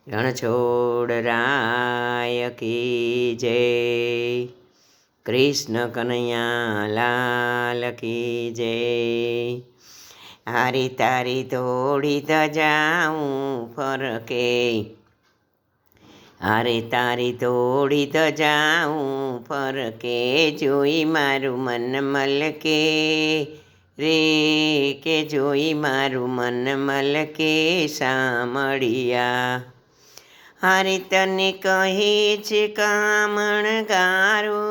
રણછોડરાય કી જય, કૃષ્ણ કનૈયા લાલ કી જય। હારી તારી દોડી ધજાઉં ફરકે, હારે તારી દોડી ધજાઉં ફરકે, જોઈ મારું મન મલકે રે, કે જોઈ મારું મન મલકે સામળિયા। હારે તને કહે છે કામણગારો,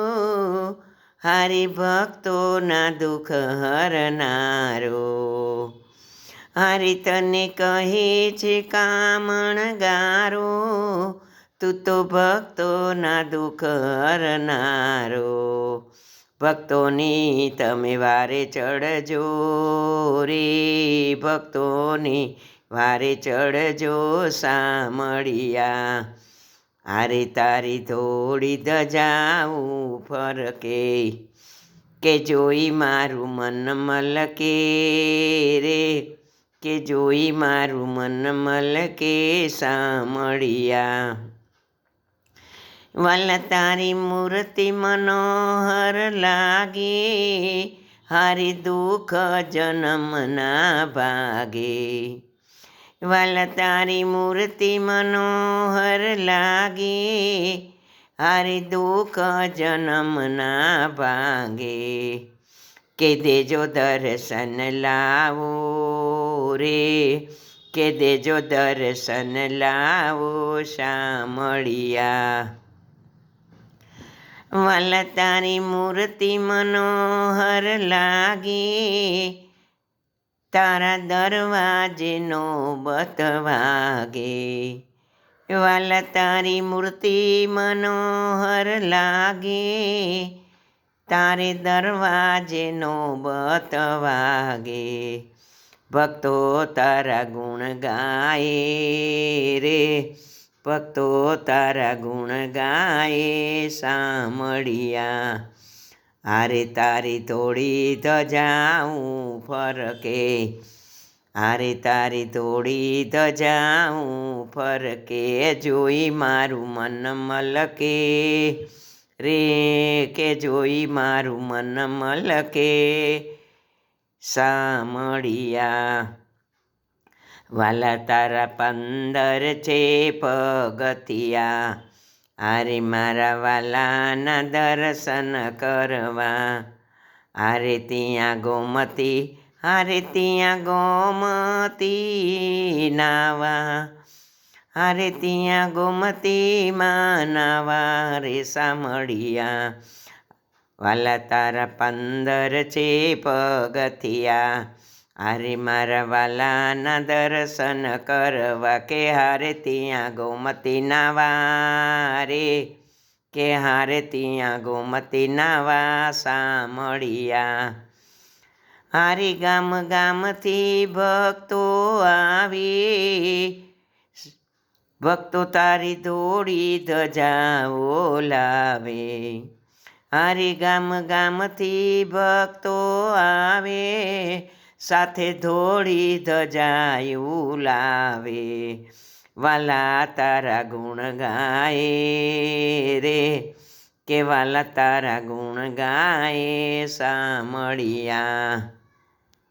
હારે ભક્તોના દુઃખ હરનારો। હારે તને કહે છે કામણગારો, તું તો ભક્તોના દુઃખ હરનારો। ભક્તોની તમે વારે ચડજો રે, ભક્તોની વારે ચડજો સામળિયા। હારે તારી દોડી ધજાઉં ફરકે, કે જોઈ મારું મન મલકે રે, કે જોઈ મારું મન મલકે સામળિયા। વાલા તારી મૂર્તિ મનોહર લાગે, હારે દુઃખ જન્મના ભાગે। વાલા તારી મૂર્તિ મનોહર લાગે, હારે દુઃખ જન્મના ભાગે। કે દેજો દર્શન લાવો રે, કે દેજો દર્શન લાવો સામળિયા। વાલા તારી મૂર્તિ મનોહર લાગે, તારા દરવાજે નોબત વાગે। વાલા તારી મૂર્તિ મનોહર લાગે, તારે દરવાજે નોબત વાગે। ભક્તો તારા ગુણ ગાય રે, ભક્તો તારા ગુણ ગાય સામળિયા। હારે તારી દોડી ધજાઉં ફરકે, હારે તારી દોડી ધજાઉં ફરકે, જોઈ મારું મન મલકે રે, કે જોઈ મારું મન મલકે સામળિયા। વાલા તારા 15 છે પગથિયા, હારે મારા વાલાના દર્શન કરવા। હારે ત્યાં ગોમતી, હારે ત્યાં ગોમતી નાવા, હારે ત્યાં ગોમતીમાં નાવા રે સામળિયા। વાલા તારા 15 છે પગથિયા, હારે મારા વાલાના દર્શન કરવા, કે હારે ત્યાં ગોમતી નાવા રે, કે હારે ત્યાં ગોમતી નાવા સામળિયા। હારે ગામ ગામથી ભક્તો આવે, ભક્તો તારી દોડી ધજાઓ લાવે। હારે ગામ ગામથી ભક્તો આવે, સાથે દોડી ધજાયું લાવે। વાલા તારા ગુણ ગાય રે, કે વાલા તારા ગુણ ગાય સામળિયા।